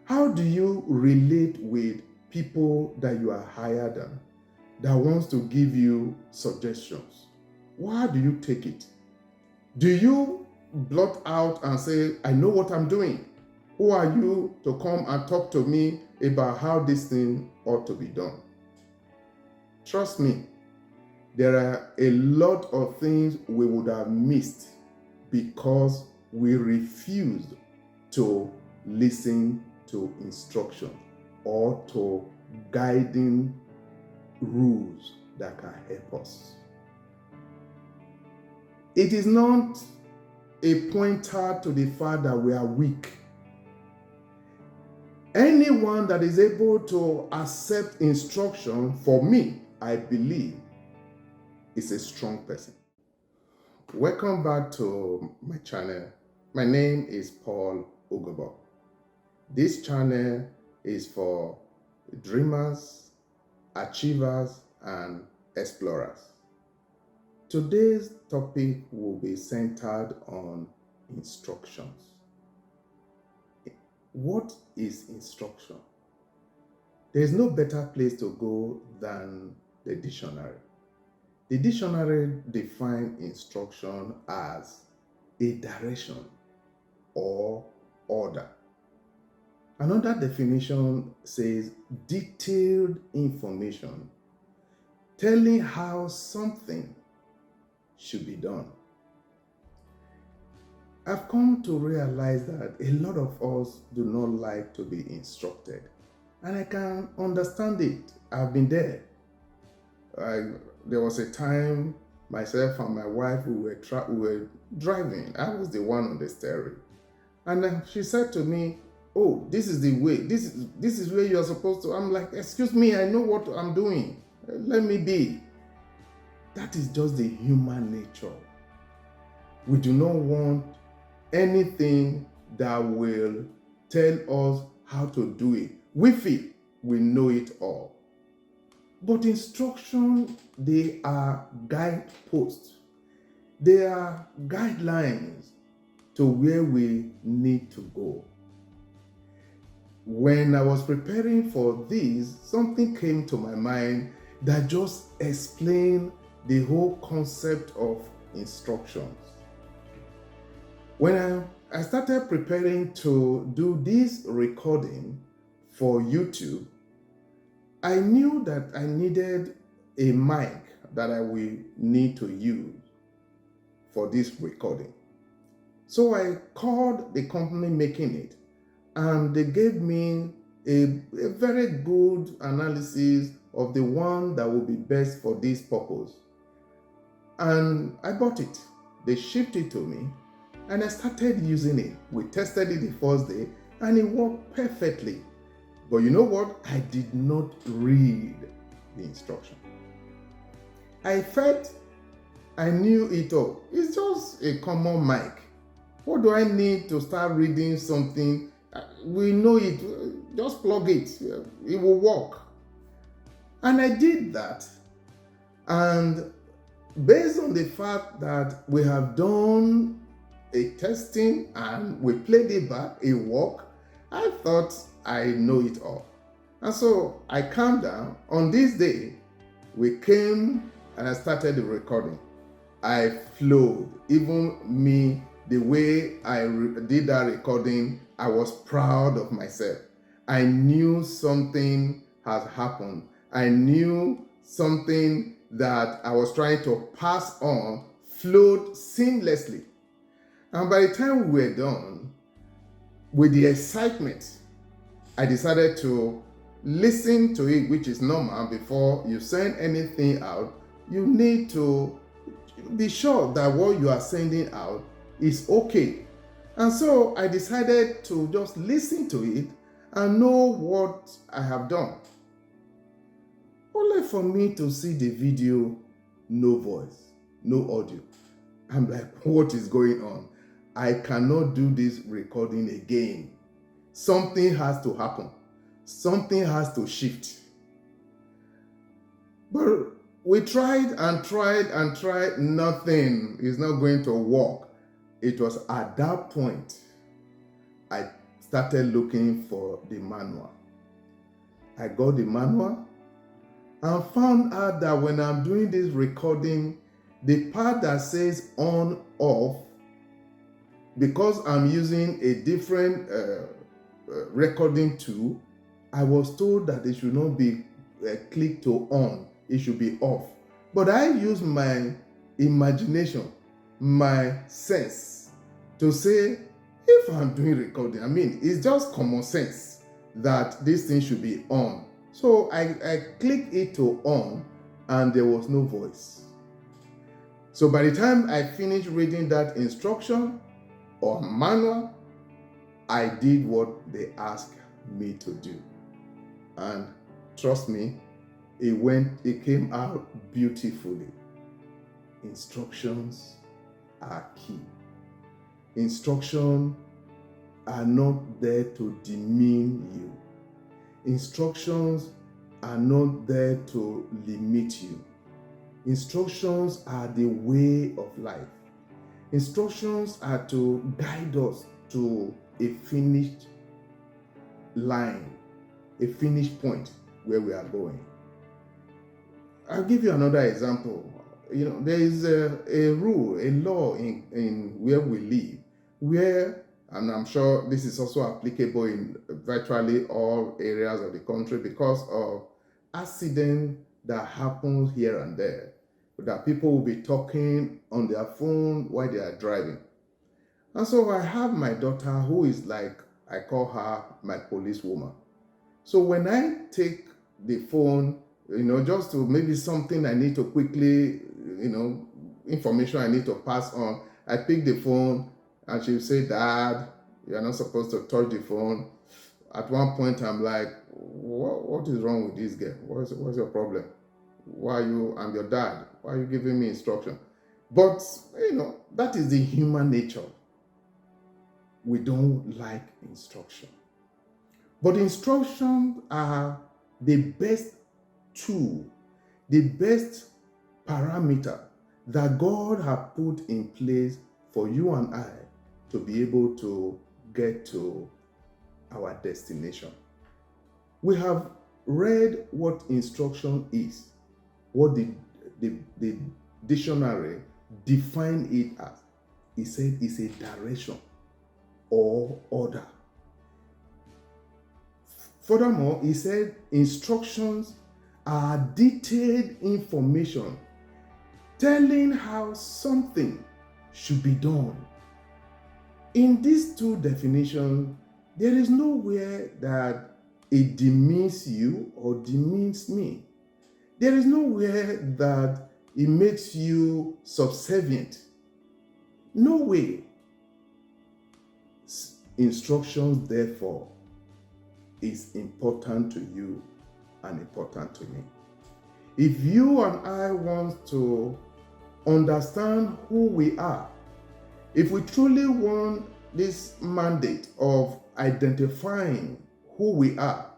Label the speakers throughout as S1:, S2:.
S1: How do you relate with people that you are higher than, that wants to give you suggestions? How do you take it? Do you blot out and say, I know what I'm doing? Who are you to come and talk to me about how this thing ought to be done? Trust me, there are a lot of things we would have missed because we refused to listen to instruction or to guiding rules that can help us. It is not a pointer to the fact that we are weak. Anyone that is able to accept instruction, for me, I believe, is a strong person. Welcome back to my channel. My name is Paul Ugobor. This channel is for dreamers, achievers, and explorers. Today's topic will be centered on instructions. What is instruction? There is no better place to go than the dictionary. The dictionary defines instruction as a direction or order. Another definition says detailed information telling how something should be done. I've come to realize that a lot of us do not like to be instructed, and I can understand it. I've been there. There was a time myself and my wife, we were driving. I was the one on the steering, and she said to me, "Oh, this is the way. This is where you are supposed to." I'm like, "Excuse me, I know what I'm doing. Let me be." That is just the human nature. We do not want anything that will tell us how to do it. We feel we know it all. But instruction, they are guideposts. They are guidelines to where we need to go. When I was preparing for this, something came to my mind that just explained the whole concept of instructions. When I started preparing to do this recording for YouTube, I knew that I needed a mic that I will need to use for this recording. So I called the company making it, and they gave me a very good analysis of the one that would be best for this purpose. And I bought it. They shipped it to me, and I started using it. We tested it the first day, and it worked perfectly. But you know what? I did not read the instruction. I felt I knew it all. It's just a common mic. What do I need to start reading something? We know it. Just plug it. It will work. And I did that. And based on the fact that we have done a testing and we played it back, it worked, I thought I know it all. And so I calmed down. On this day, we came and I started the recording. I flowed. Even me, the way I did that recording, I was proud of myself. I knew something has happened. I knew something that I was trying to pass on flowed seamlessly. And by the time we were done, with the excitement, I decided to listen to it, which is normal. Before you send anything out, you need to be sure that what you are sending out is okay. And so I decided to just listen to it and know what I have done. Only for me to see the video, no voice, no audio. I'm like, what is going on? I cannot do this recording again. Something has to happen. Something has to shift. But we tried and tried and tried. Nothing is not going to work. It was at that point I started looking for the manual. I got the manual and found out that when I'm doing this recording, the part that says on, off, because I'm using a different recording tool, I was told that it should not be clicked to on, it should be off. But I use my imagination, my sense to say, if I'm doing recording, I mean, it's just common sense that this thing should be on. So I clicked it to on and there was no voice. So by the time I finished reading that instruction or manual, I did what they asked me to do. And trust me, it came out beautifully. Instructions are key. Instructions are not there to demean you. Instructions are not there to limit you. Instructions are the way of life. Instructions are to guide us to a finished line, a finished point where we are going. I'll give you another example. There is a rule, a law in where we live, where, and I'm sure this is also applicable in virtually all areas of the country because of accidents that happen here and there, that people will be talking on their phone while they are driving. And so I have my daughter who is like, I call her my policewoman. So when I take the phone, just to maybe something I need to quickly, information I need to pass on, I pick the phone and she'll say, Dad, you're not supposed to touch the phone. At one point, I'm like, what is wrong with this girl? What's your problem? I'm your dad. Why are you giving me instruction? But, that is the human nature. We don't like instruction. But instructions are the best tool, the best parameter that God has put in place for you and I to be able to get to our destination. We have read what instruction is, what the dictionary defined it as. It said it's a direction or order. Furthermore, he said instructions are detailed information telling how something should be done. In these two definitions, there is nowhere that it demeans you or demeans me. There is nowhere that it makes you subservient. No way. Instructions, therefore, is important to you and important to me. If you and I want to understand who we are, if we truly want this mandate of identifying who we are,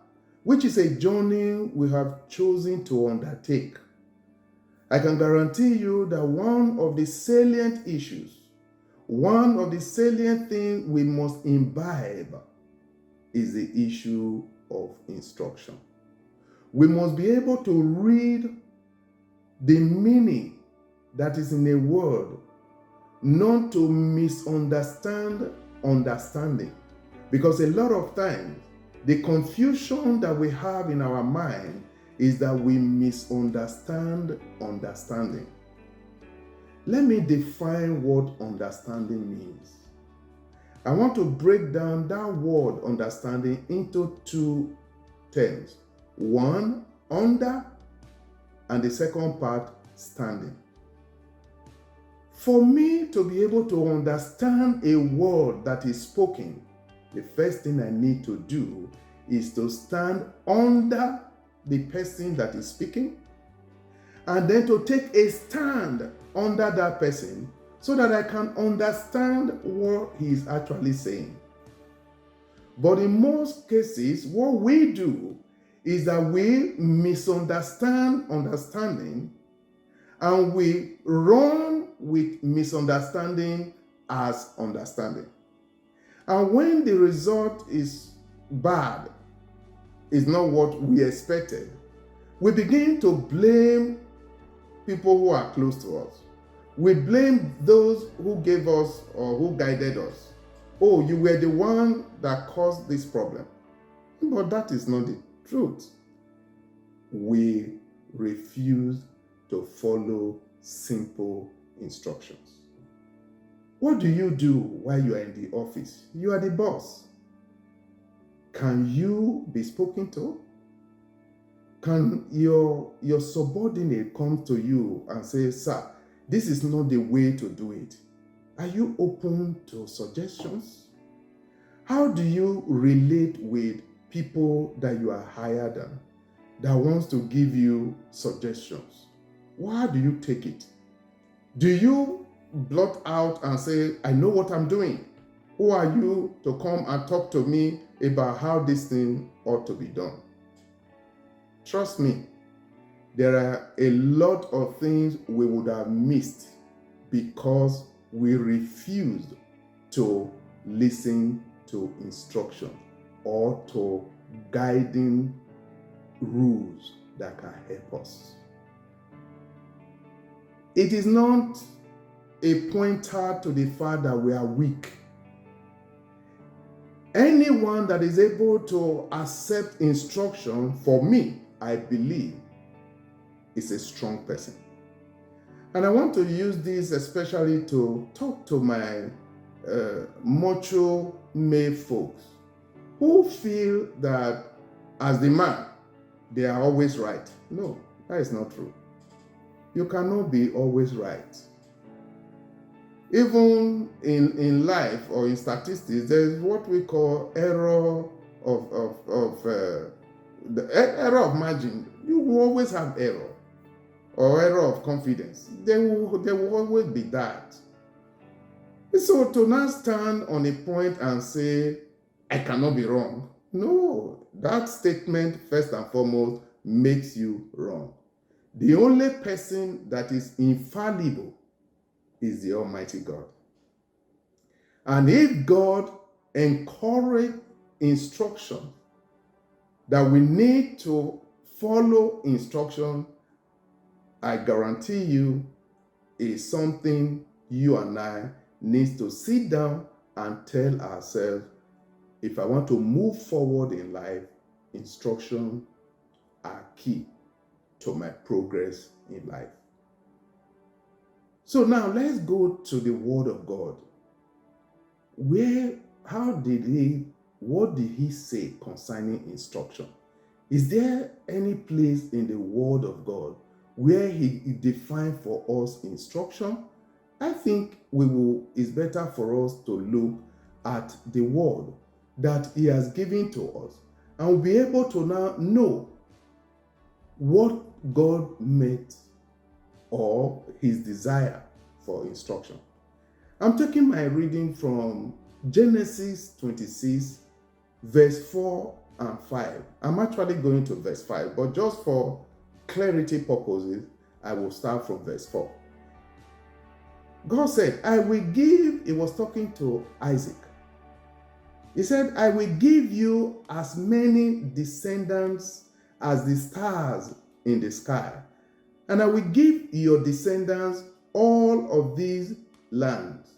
S1: which is a journey we have chosen to undertake, I can guarantee you that one of the salient issues, one of the salient things we must imbibe is the issue of instruction. We must be able to read the meaning that is in a word, not to misunderstand understanding. Because a lot of times, the confusion that we have in our mind is that we misunderstand understanding. Let me define what understanding means. I want to break down that word understanding into two terms. One, under, and the second part, standing. For me to be able to understand a word that is spoken, the first thing I need to do is to stand under the person that is speaking, and then to take a stand under that person so that I can understand what he is actually saying. But in most cases, what we do is that we misunderstand understanding and we run with misunderstanding as understanding. And when the result is bad, is not what we expected, we begin to blame people who are close to us. We blame those who gave us or who guided us. Oh, you were the one that caused this problem. But that is not the truth. We refuse to follow simple instructions. What do you do while you are in the office? You are the boss. Can you be spoken to? Can your subordinate come to you and say, sir, this is not the way to do it? Are you open to suggestions? How do you relate with people that you are higher than, that wants to give you suggestions? How do you take it? Do you blot out and say, I know what I'm doing? Who are you to come and talk to me about how this thing ought to be done? Trust me, there are a lot of things we would have missed because we refused to listen to instruction or to guiding rules that can help us. It is not a pointer to the fact that we are weak. Anyone that is able to accept instruction, for me, I believe, is a strong person. And I want to use this especially to talk to my macho male folks who feel that as the man, they are always right. No, that is not true. You cannot be always right. Even in life or in statistics, there is what we call error the error of margin. You will always have error, or error of confidence. There will always be that. So to now stand on a point and say, I cannot be wrong. No, that statement, first and foremost, makes you wrong. The only person that is infallible is the Almighty God. And if God encourages instruction, that we need to follow instruction, I guarantee you, is something you and I need to sit down and tell ourselves, if I want to move forward in life, instruction are key to my progress in life. So now let's go to the Word of God. What did he say concerning instruction? Is there any place in the Word of God where he defined for us instruction? I think it's better for us to look at the Word that he has given to us, and we'll be able to now know what God meant or his desire for instruction. I'm taking my reading from Genesis 26, verse 4 and 5. I'm actually going to verse 5, but just for clarity purposes, I will start from verse 4. God said, he was talking to Isaac. He said, I will give you as many descendants as the stars in the sky, and I will give your descendants all of these lands.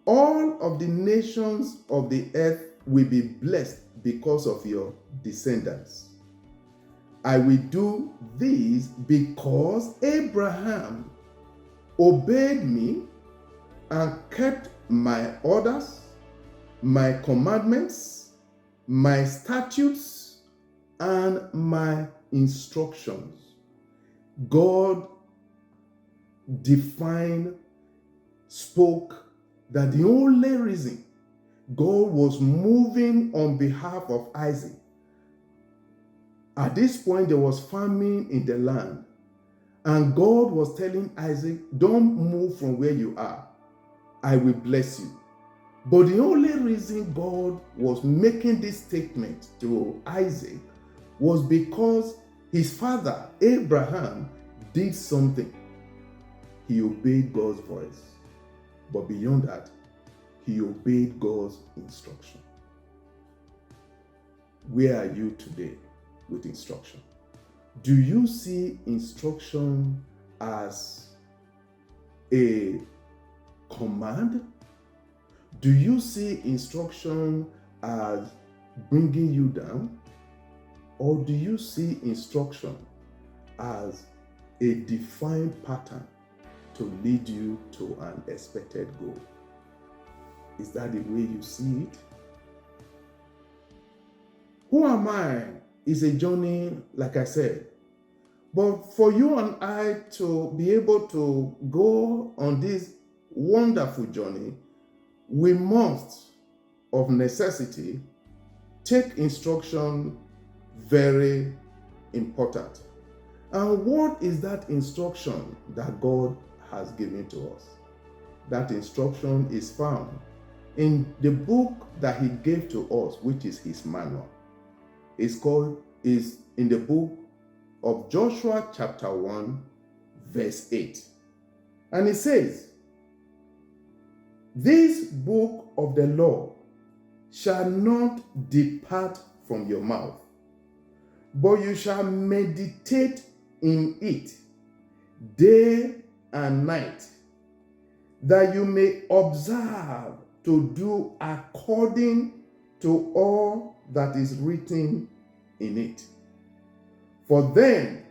S1: All of the nations of the earth will be blessed because of your descendants. I will do this because Abraham obeyed me and kept my orders, my commandments, my statutes, and my instructions. God spoke that the only reason God was moving on behalf of Isaac, at this point there was famine in the land, and God was telling Isaac, don't move from where you are, I will bless you. But the only reason God was making this statement to Isaac was because his father Abraham did something. He obeyed God's voice. But beyond that, he obeyed God's instruction. Where are you today with instruction? Do you see instruction as a command? Do you see instruction as bringing you down? Or do you see instruction as a defined pattern to lead you to an expected goal? Is that the way you see it? Who am I is a journey, like I said. But for you and I to be able to go on this wonderful journey, we must, of necessity, take instruction very important. And what is that instruction that God has given to us? That instruction is found in the book that he gave to us, which is his manual. Is in the book of Joshua chapter 1, verse 8. And it says, "This book of the law shall not depart from your mouth, but you shall meditate in it day and night, that you may observe to do according to all that is written in it. For then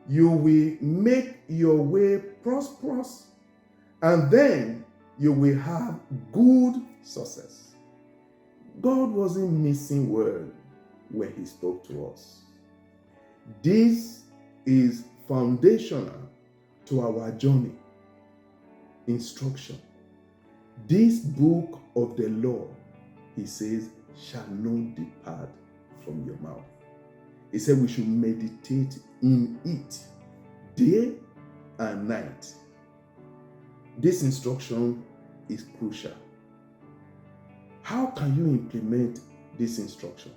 S1: you will make your way prosperous, and then you will have good success." God wasn't missing word when he spoke to us. This is foundational to our journey. Instruction. This book of the law, he says, shall not depart from your mouth. He said we should meditate in it day and night. This instruction is crucial. How can you implement this instruction?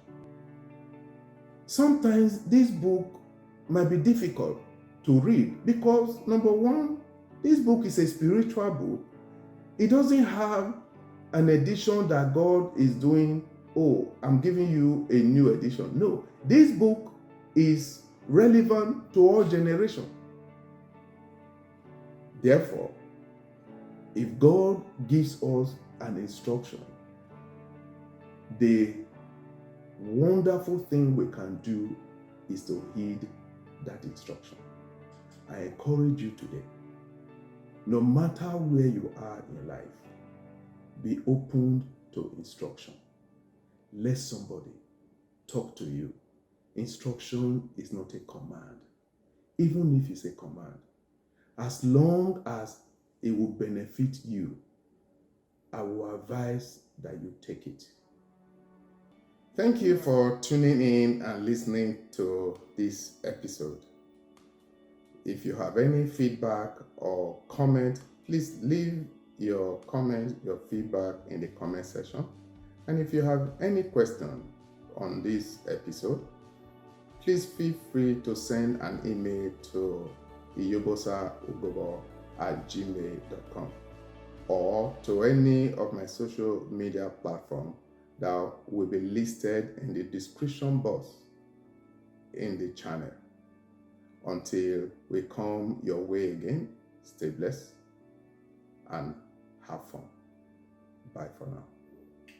S1: Sometimes this book might be difficult to read because, number one, this book is a spiritual book. It doesn't have an edition that God is doing, "Oh, I'm giving you a new edition." No, this book is relevant to all generations. Therefore, if God gives us an instruction, the wonderful thing we can do is to heed that instruction. I encourage you today, no matter where you are in life, be open to instruction. Let somebody talk to you. Instruction is not a command. Even if it's a command, as long as it will benefit you, I will advise that you take it. Thank you for tuning in and listening to this episode. If you have any feedback or comment, please leave your comment, your feedback in the comment section. And if you have any question on this episode, please feel free to send an email to iyobosaugobor@gmail.com or to any of my social media platforms that will be listed in the description box in the channel. Until we come your way again, stay blessed and have fun. Bye for now.